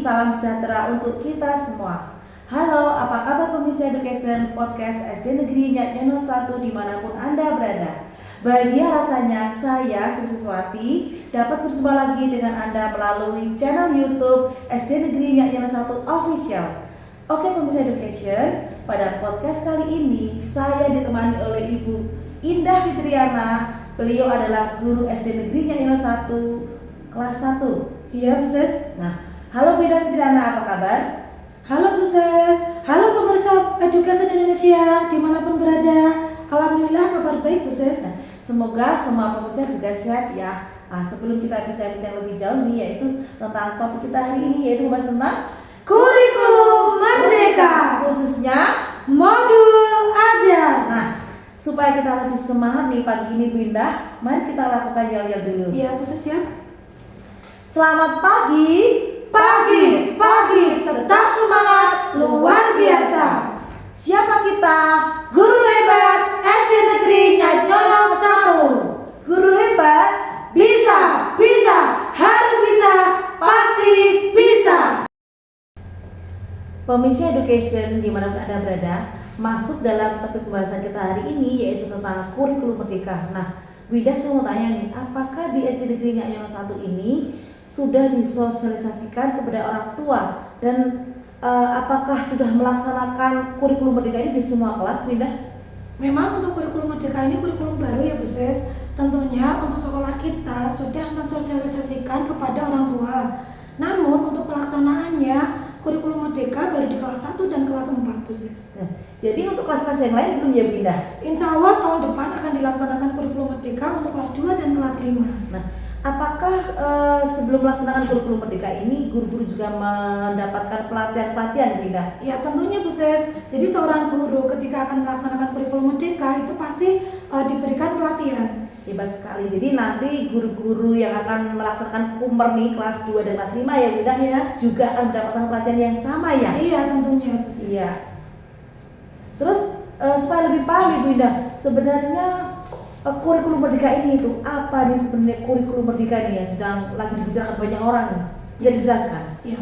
salam sejahtera untuk kita semua. Halo, apa kabar pemirsa Education Podcast SD Negeri Nyatnyono 1 dimanapun Anda berada. Bahagia rasanya saya, Sri Siswati, dapat berjumpa lagi dengan Anda melalui channel YouTube SD Negeri Nyatnyono 1 Official. Oke pemirsa Education, pada podcast kali ini saya ditemani oleh Ibu Indah Fitriana. Beliau adalah guru SD Negeri Nyatnyono 1 kelas 1. Iya, Bu Ses. Nah, halo Bu Indah Fitriana, apa kabar? Halo Bu Ses. Halo pemirsa Education Indonesia dimanapun berada. Alhamdulillah kabar baik Bu Ses. Nah, semoga semua pemirsa juga sehat ya. Nah, sebelum kita bincang-bincang lebih jauh nih, yaitu tentang topik kita hari ini, yaitu membahas tentang Kurikulum Merdeka, khususnya modul ajar. Nah, supaya kita lebih semangat nih pagi ini Bu Indah, mari kita lakukan yel-yel dulu. Iya Bu Ses ya. Selamat pagi, Pagi, tetap semangat, luar biasa. Siapa kita? Guru hebat SD Negeri Nyatnyono 1. Guru hebat, Bisa, harus bisa, pasti bisa. pemirsa Education dimanapun Anda berada, masuk dalam topik pembahasan kita hari ini, yaitu tentang kurikulum merdeka. Nah, Bu Indah, saya mau tanya nih, apakah di SD Negeri Nyatnyono 1 ini sudah disosialisasikan kepada orang tua dan apakah sudah melaksanakan kurikulum merdeka ini di semua kelas, Bu Indah? Memang untuk kurikulum merdeka ini kurikulum baru ya Bu Ses. Tentunya untuk sekolah kita sudah mensosialisasikan kepada orang tua. Namun untuk pelaksanaannya kurikulum merdeka baru di kelas 1 dan kelas 4 Bu Ses. Nah, jadi untuk kelas-kelas yang lain belum ya Bu Indah? Insya Allah tahun depan akan dilaksanakan kurikulum merdeka untuk kelas 2 dan kelas 5. Nah, apakah sebelum melaksanakan kurikulum merdeka ini guru-guru juga mendapatkan pelatihan-pelatihan Bu Indah? Ya tentunya Bu Ses. Jadi seorang guru ketika akan melaksanakan kurikulum merdeka itu pasti diberikan pelatihan. Hebat sekali. Jadi nanti guru-guru yang akan melaksanakan kumer nih kelas 2 dan kelas 5 ya Bu Indah, Ya. juga akan mendapatkan pelatihan yang sama ya? Iya tentunya Bu Ses. Iya. Terus supaya lebih paham nih Bu Indah, sebenarnya kurikulum merdeka ini itu apa nih sebenarnya kurikulum merdeka ini yang sedang lagi dibicarakan banyak orang nih? Bisa dijelaskan? Ya,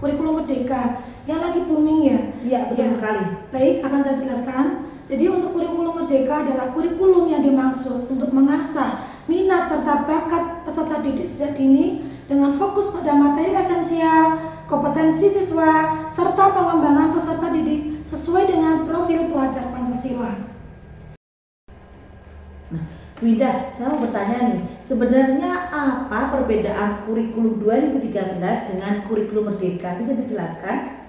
kurikulum merdeka yang lagi booming ya. Iya, betul sekali. Baik, akan saya jelaskan. Jadi untuk kurikulum merdeka adalah kurikulum yang dimaksud untuk mengasah minat serta bakat peserta didik sejak dini dengan fokus pada materi esensial, kompetensi siswa, serta pengembangan peserta didik sesuai dengan profil pelajar Pancasila. Nah, Bu Indah, saya mau bertanya nih, sebenarnya apa perbedaan kurikulum 2013 dengan kurikulum merdeka? Bisa dijelaskan?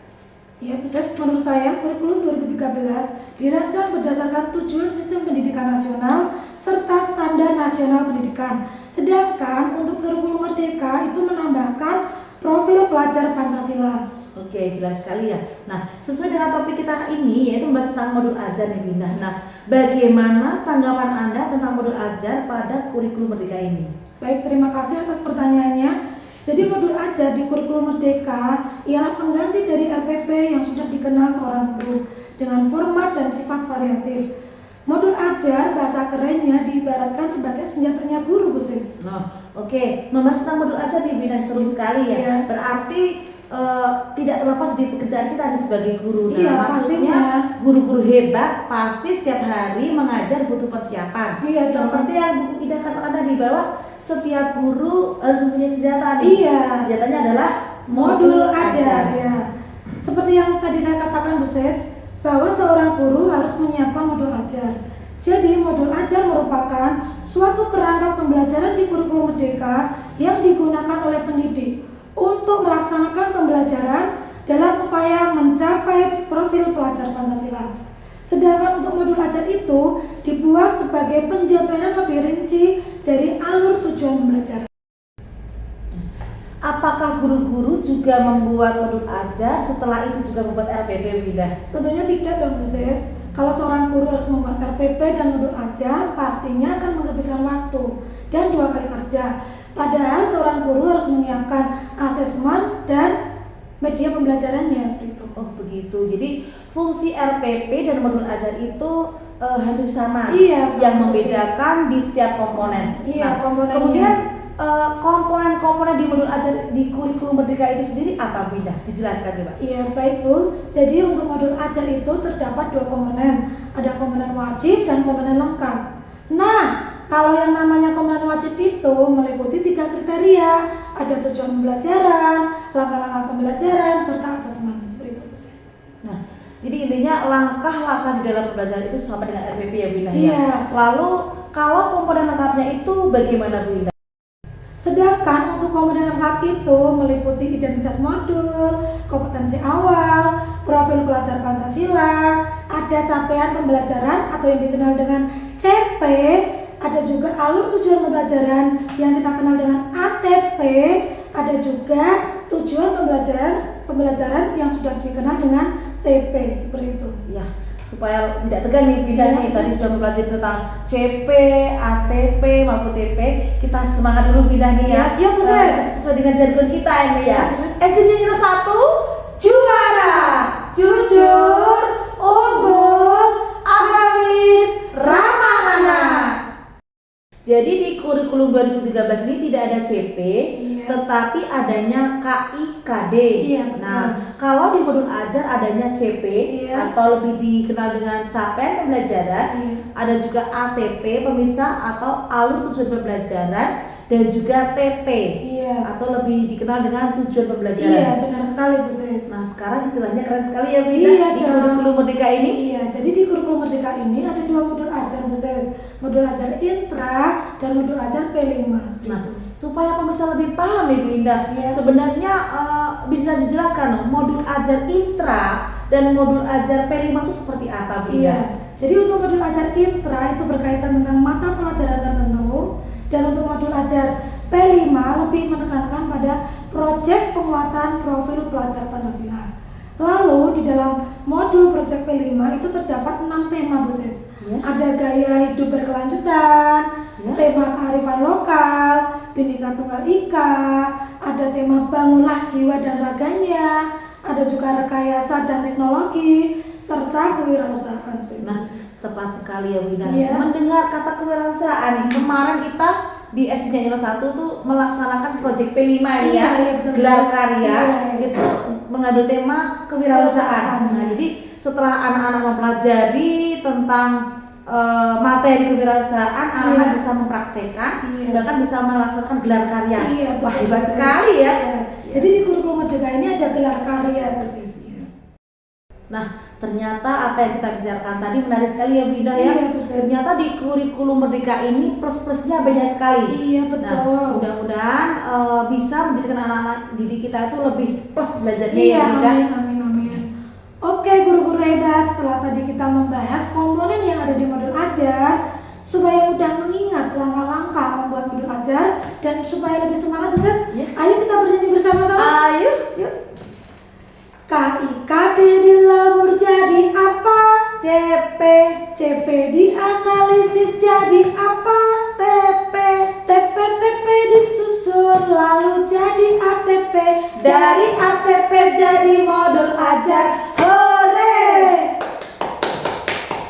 Ya, bisa. Menurut saya kurikulum 2013 dirancang berdasarkan tujuan sistem pendidikan nasional serta standar nasional pendidikan. Sedangkan untuk kurikulum merdeka itu menambahkan profil pelajar Pancasila. Oke, jelas sekali ya. Nah, sesuai dengan topik kita ini, yaitu membahas tentang modul ajar nih Bu Indah. Nah, bagaimana tanggapan Anda tentang modul ajar pada kurikulum merdeka ini? Baik, terima kasih atas pertanyaannya. Jadi modul ajar di kurikulum merdeka ialah pengganti dari RPP yang sudah dikenal seorang guru dengan format dan sifat variatif. Modul ajar bahasa kerennya diibaratkan sebagai senjatanya guru Bu Sis. Nah, oke, membahas tentang modul ajar nih Bu Indah, seru sekali ya. Iya. Berarti tidak terlepas dari pekerjaan kita nih sebagai guru. Nah, Iya, maksudnya pastinya. guru-guru hebat pasti setiap hari mengajar butuh persiapan. Iya, Seperti yang Bu Indah katakan tadi bahwa setiap guru harus mempunyai senjata nih. Iya. Senjatanya adalah Modul ajar ya. Seperti yang tadi saya katakan Bu Ses, bahwa seorang guru harus menyiapkan modul ajar. Jadi modul ajar merupakan suatu perangkat pembelajaran di kurikulum merdeka yang digunakan oleh pendidik untuk melaksanakan pembelajaran dalam upaya mencapai profil pelajar Pancasila. Sedangkan untuk modul ajar itu dibuat sebagai penjabaran lebih rinci dari alur tujuan pembelajaran. Apakah guru-guru juga membuat modul ajar setelah itu juga membuat RPP Bu Indah? Tentunya tidak dong Bu Ses. Kalau seorang guru harus membuat RPP dan modul ajar, pastinya akan menghabiskan waktu dan 2 kali kerja. Padahal seorang guru harus menyiapkan asesmen dan media pembelajarannya seperti itu. Oh begitu. Jadi fungsi RPP dan modul ajar itu hampir sama. Iya, sama Yang persis. membedakan di setiap komponen. Iya, Nah, komponennya. kemudian komponen-komponen di modul ajar di kurikulum Merdeka itu sendiri apa Bu Indah? Dijelaskan coba. Iya, baik Bu. Jadi untuk modul ajar itu terdapat 2 komponen. Ada komponen wajib dan komponen lengkap. Nah, kalau yang namanya komponen wajib itu meliputi 3 kriteria. Ada tujuan pembelajaran, langkah-langkah pembelajaran, serta asesmen. Seperti itu, Bu. Nah, jadi intinya langkah-langkah di dalam pembelajaran itu sama dengan RPP ya Bu Indah. Iya. Ya? Lalu kalau komponen lengkapnya itu bagaimana Bu Indah? Sedangkan untuk komponen lengkap itu meliputi identitas modul, kompetensi awal, profil pelajar Pancasila, ada capaian pembelajaran atau yang dikenal dengan CP, ada juga alur tujuan pembelajaran yang kita kenal dengan ATP, ada juga tujuan pembelajaran yang sudah dikenal dengan TP, seperti itu. Ya, supaya tidak tegang nih Bunda nih, tadi sudah mempelajari tentang CP, ATP maupun TP. Kita semangat dulu Bunda nih ya. Siap Bu. Sesuai dengan jargon kita ini ya. SD Negeri 1 juara, jujur, unggul, agamis, ramah anak. Jadi di kurikulum 2013 ini tidak ada CP, tetapi adanya KIKD. Iya, Nah, kalau di modul ajar adanya CP atau lebih dikenal dengan capaian pembelajaran, ada juga ATP pemisah atau alur tujuan pembelajaran, dan juga TP atau lebih dikenal dengan tujuan pembelajaran. Iya, benar sekali Bu Sis. Nah, sekarang istilahnya keren sekali ya Bu Iya, di kurikulum Merdeka ini. Iya, jadi di kurikulum Merdeka ini ada 2 modul ajar Bu Sis. Modul ajar intra dan modul ajar P5. Nah, supaya pemirsa lebih paham ya Bu Indah, sebenarnya bisa dijelaskan modul ajar intra dan modul ajar P5 itu seperti apa Bu Indah? Jadi untuk modul ajar intra itu berkaitan tentang mata pelajaran tertentu, dan untuk modul ajar P5 lebih menekankan pada proyek penguatan profil pelajar Pancasila. Lalu di dalam modul proyek P5 itu terdapat 6 tema Bu Sis. Ada gaya hidup berkelanjutan, tema kearifan lokal, Bhinneka Tunggal Ika, ada tema bangunlah jiwa dan raganya, ada juga rekayasa dan teknologi, serta kewirausahaan. Nah, tepat sekali ya Bu Indah. Mendengar kata kewirausahaan, kemarin kita di SD Negeri 1 tuh melaksanakan proyek P5 ya, gelar karya itu mengambil tema kewirausahaan. Nah, jadi setelah anak-anak mempelajari tentang materi kewirausahaan, anak-anak bisa mempraktekkan, bahkan bisa melaksanakan gelar karya. Wah, hebat sekali ya. Jadi di kurikulum Merdeka ini ada gelar karya persis. Nah, ternyata apa yang kita bicarakan tadi menarik sekali ya Bu Indah ya. Ternyata di kurikulum Merdeka ini plus-plusnya banyak sekali. Iya, betul. Nah, mudah-mudahan bisa menjadikan anak-anak didik kita itu lebih plus belajarnya ya Bu Indah. Amin. Oke guru-guru hebat, setelah tadi kita membahas komponen yang ada di modul ajar supaya mudah mengingat langkah-langkah membuat modul ajar dan supaya lebih semangat Bu Sis, ayo kita bernyanyi bersama-sama. Ayo, yuk. KIKD dilebur jadi apa? CP dianalisis jadi apa? TP disusun lalu jadi ATP, dari ATP jadi modul ajar. Hore!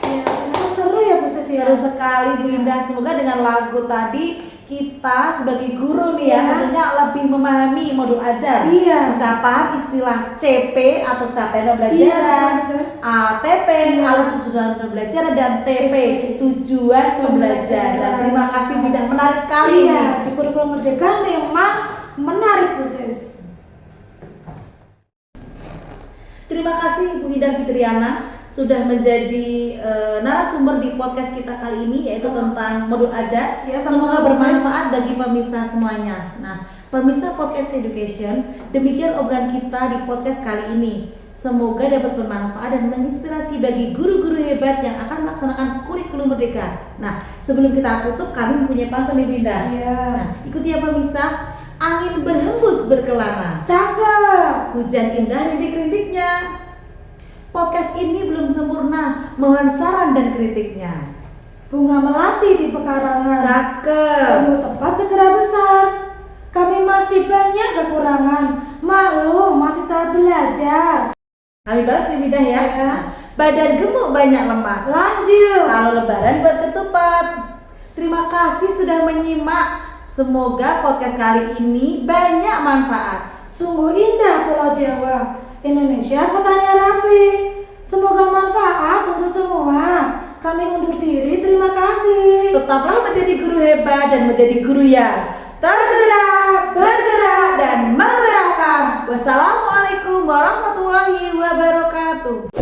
Ya, ternyata seru ya Bu Sis ya. Seru sekali Bu Indah. Semoga dengan lagu tadi kita sebagai guru nih ya tentunya lebih memahami modul ajar. Bisa paham istilah CP atau capaian pembelajaran, ATP alur tujuan pembelajaran, dan TP tujuan pembelajaran. Terima kasih Bu Indah, menarik sekali. Di kurikulum Merdeka memang menarik Bu Sis. Terima kasih Bu Indah Fitriana sudah menjadi narasumber di podcast kita kali ini, yaitu tentang modul ajar. Semoga bermanfaat bagi pemirsa semuanya. Nah, pemirsa podcast education, demikian obrolan kita di podcast kali ini. Semoga dapat bermanfaat dan menginspirasi bagi guru-guru hebat yang akan melaksanakan kurikulum Merdeka. Nah, sebelum kita tutup, kami mempunyai pantun nih Binda. Nah, ikuti ya pemirsa. Angin berhembus berkelana, cakep. Hujan indah rintik-rintiknya. Podcast ini belum sempurna, mohon saran dan kritiknya. Bunga melati di pekarangan, cakep. Tumbuh cepat segera besar. Kami masih banyak kekurangan, maklum masih tak belajar. Kami bahas di bidang ya. Badan gemuk banyak lemak, lanjut. Kalau lebaran buat ketupat. Terima kasih sudah menyimak. Semoga podcast kali ini banyak manfaat. Sungguh indah Pulau Jawa, Indonesia kotanya rapi. Semoga manfaat untuk semua. Kami undur diri, terima kasih. Tetaplah menjadi guru hebat dan menjadi guru yang tergerak, bergerak, dan menggerakkan. Wassalamualaikum warahmatullahi wabarakatuh.